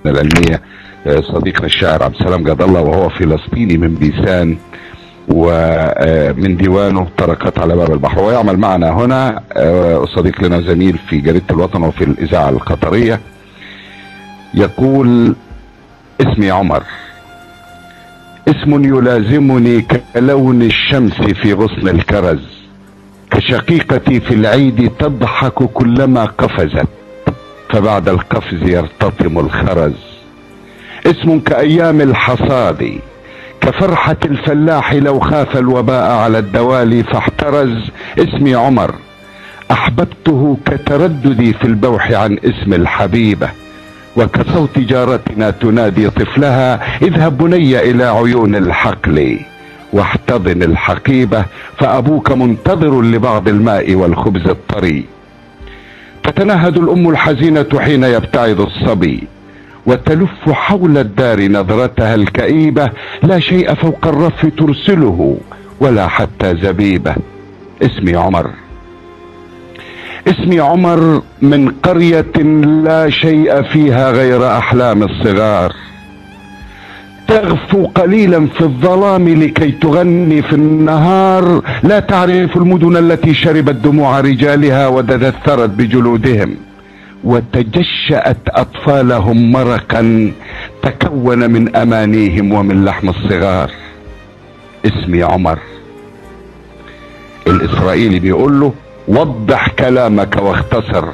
العلمية صديقنا الشاعر عبد السلام جاد الله، وهو فلسطيني من بيسان، ومن ديوانه طرقت على باب البحر، ويعمل معنا هنا صديق لنا زميل في جريدة الوطن وفي الإذاعة القطرية. يقول: اسمي عمر، اسم يلازمني كلون الشمس في غصن الكرز، كشقيقتي في العيد تضحك كلما قفزت، فبعد القفز يرتطم الخرز. اسم كأيام الحصاد، كفرحة الفلاح لو خاف الوباء على الدوالي فاحترز. اسمي عمر، أحببته كترددي في البوح عن اسم الحبيبة، وكصوت جارتنا تنادي طفلها: اذهب بني إلى عيون الحقل واحتضن الحقيبة، فأبوك منتظر لبعض الماء والخبز الطري. تتنهد الأم الحزينة حين يبتعد الصبي، وتلف حول الدار نظرتها الكئيبة، لا شيء فوق الرف ترسله ولا حتى زبيبة. اسمي عمر، اسمي عمر، من قرية لا شيء فيها غير أحلام الصغار، تغفو قليلا في الظلام لكي تغني في النهار، لا تعرف المدن التي شربت دموع رجالها وتدثرت بجلودهم، وتجشأت أطفالهم مرقا تكون من أمانيهم ومن لحم الصغار. اسمي عمر. الإسرائيلي بيقول له: وضح كلامك واختصر،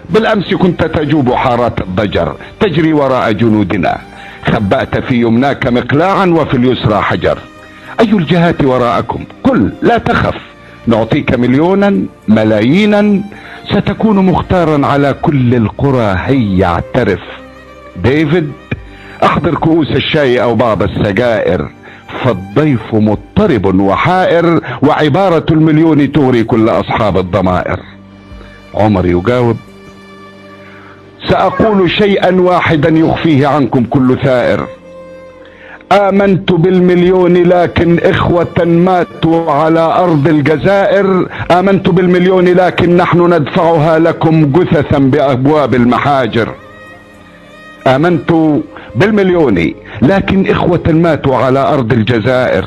بالأمس كنت تجوب حارات الضجر، تجري وراء جنودنا، خبأت في يمناك مقلاعا وفي اليسرى حجر. أي الجهات وراءكم؟ قل لا تخف، نعطيك مليونا ملايينا، ستكون مختارا على كل القرى، هيا اعترف. ديفيد: احضر كؤوس الشاي او بعض السجائر، فالضيف مضطرب وحائر، وعبارة المليون تغري كل اصحاب الضمائر. عمر يجاوب: سأقول شيئا واحدا يخفيه عنكم كل ثائر، آمنت بالمليون لكن إخوة ماتوا على أرض الجزائر، آمنت بالمليون لكن نحن ندفعها لكم جثثا بأبواب المحاجر. آمنت بالمليون لكن إخوة ماتوا على أرض الجزائر،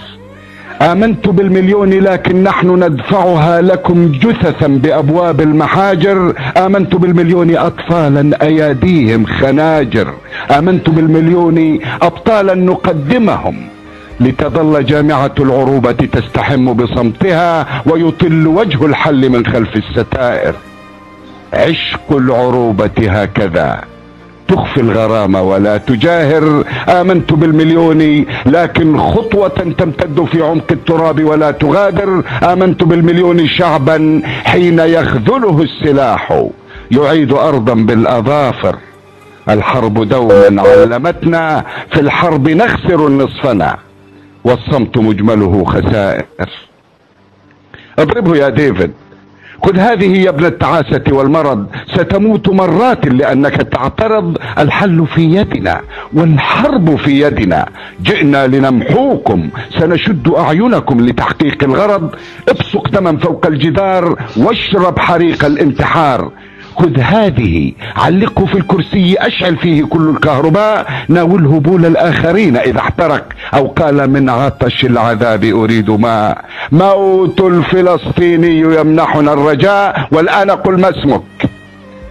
آمنت بالمليون لكن نحن ندفعها لكم جثثا بأبواب المحاجر، آمنت بالمليون أطفالا أياديهم خناجر، آمنت بالمليون أبطالا نقدمهم لتظل جامعة العروبة تستحم بصمتها، ويطل وجه الحل من خلف الستائر. عشق العروبة هكذا، تخفي الغرام ولا تجاهر. آمنت بالمليون لكن خطوة تمتد في عمق التراب ولا تغادر، آمنت بالمليون شعبا حين يخذله السلاح يعيد أرضا بالأظافر. الحرب دوما علمتنا، في الحرب نخسر نصفنا، والصمت مجمله خسائر. اضربه يا ديفيد، خذ هذه يا ابن التعاسة والمرض، ستموت مرات لأنك تعترض. الحل في يدنا والحرب في يدنا، جئنا لنمحوكم، سنشد أعينكم لتحقيق الغرض. ابصق دما فوق الجدار واشرب حريق الانتحار. خذ هذه، علقه في الكرسي، اشعل فيه كل الكهرباء، ناوله بول الآخرين إذا احترق، أو قال: من عطش العذاب أريد ماء. موت الفلسطيني يمنحنا الرجاء. والآن قل ما اسمك؟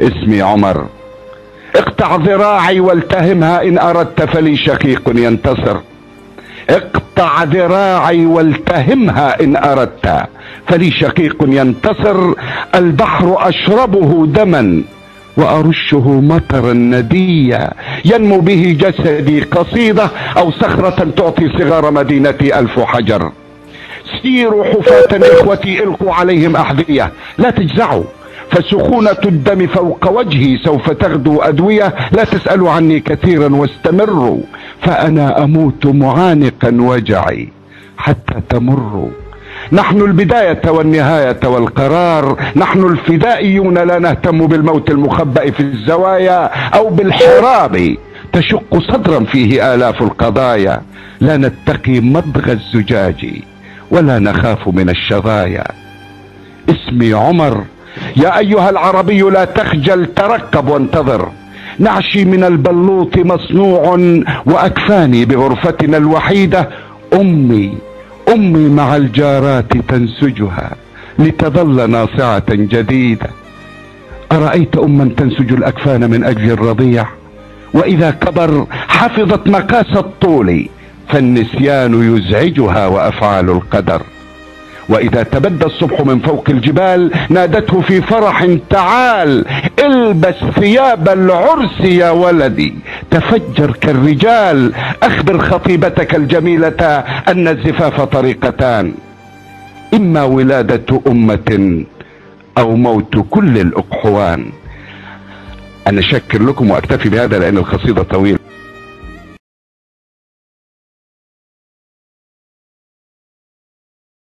اسمي عمر. اقطع ذراعي والتهمها إن أردت، فلي شقيق ينتصر. اقطع ذراعي والتهمها إن أردت، فلي شقيق ينتصر. البحر أشربه دما وأرشه مطرا نديا، ينمو به جسدي قصيدة، أو صخرة تعطي صغار مدينتي 1000 حجر. سيروا حفاة إخوتي، القوا عليهم أحذية، لا تجزعوا، فسخونة الدم فوق وجهي سوف تغدو أدوية. لا تسألوا عني كثيرا واستمروا، فأنا أموت معانقا وجعي حتى تمروا. نحن البداية والنهاية والقرار، نحن الفدائيون، لا نهتم بالموت المخبأ في الزوايا أو بالحراب تشق صدرا فيه آلاف القضايا. لا نتقي مضغ الزجاج ولا نخاف من الشظايا. اسمي عمر. يا أيها العربي لا تخجل، ترقب وانتظر، نعشي من البلوط مصنوع وأكفاني بغرفتنا الوحيدة أمي مع الجارات تنسجها لتظل ناصعة جديدة. أرأيت أما تنسج الأكفان من أجل الرضيع، وإذا كبر حفظت مقاس الطول، فالنسيان يزعجها وأفعال القدر. وإذا تبدى الصبح من فوق الجبال نادته في فرح: تعال البس ثياب العرس يا ولدي، تفجر كالرجال، أخبر خطيبتك الجميلة أن الزفاف طريقتان، إما ولادة أمة أو موت كل الأقحوان. أنا شكر لكم وأكتفي بهذا لأن القصيدة طويلة.